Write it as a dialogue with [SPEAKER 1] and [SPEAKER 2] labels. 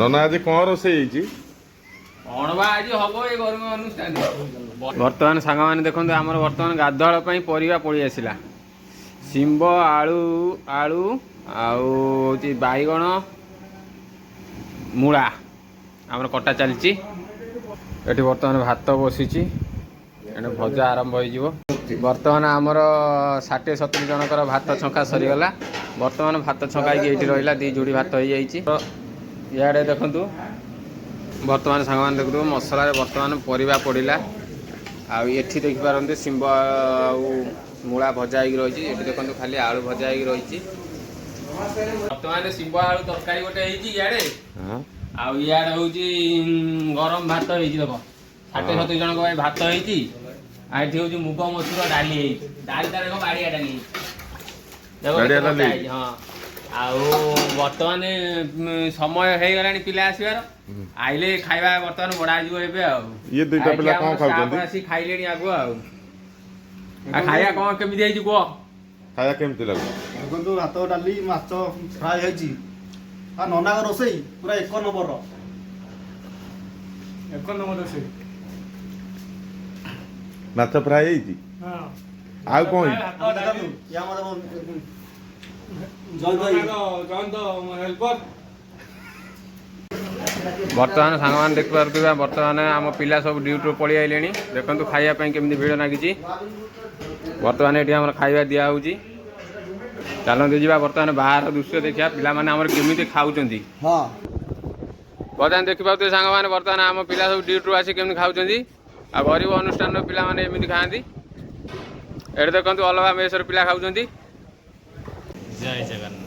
[SPEAKER 1] नना आज कौन रोषे
[SPEAKER 2] बर्तमान सांग मैंने देखो आमर बर्तमान गाधुआल परिवा पड़ी आसला शिंब आलू आलू आउे बैगण मूला आमर कटा चलती ये बर्तमान भात बसी भजा आरंभ हो बर्तमान आमर 60-70 जनकर भात छंका सरीगला बर्तमान भात छंका ये रहा दी जोड़ी भात हो जाए देखु बर्तमान सांग मैंने देखु मसला बर्तमान परिवा पड़ा आठी देखिपारते शिंब मूला भजा हो रही है देखो खाली आलू भजा हो रही बर्तमान शिंब आलू तरकारी गोटे इे आड़ हूँ गरम भात हो देख 60-70 जन भात होती हूँ मुग मसूर डाली डाली देख बाड़िया डाली हाँ बर्तमान समय हो गला पिला आसबार आइले खाଇବା बर्तमान बड़ा ये दुईटा पिला कौन खाउछंती खाइले आगु खाया कौन केमी कह
[SPEAKER 1] खाया केमती लगे
[SPEAKER 3] देखो भात डाली माछ फ्राए होती नना रोसई पूरा 1 नंबर रोसई
[SPEAKER 1] माछ फ्राए होती आउ कौन
[SPEAKER 2] बर्तमान सांग मैंने देखिए बर्तमान आम पिला सब ड्यूटी पलि आइले देखो खायापी केमी भिड़ लगी बर्तमान ये आम खाଇବା दिहूँ चलते जा बर्तमान बाहर दृश्य देखा पिला माने आमर केमी खाऊँ बर्तमान देखिए सांग मैंने बर्तमान आम पिला सब ड्यूटी आसी केमी खाऊँ आ गरीब अनुष्ठान पिला माने एमती खाती ये देखो अलग मेसर पिला खाऊँ जय जगन्नाथ।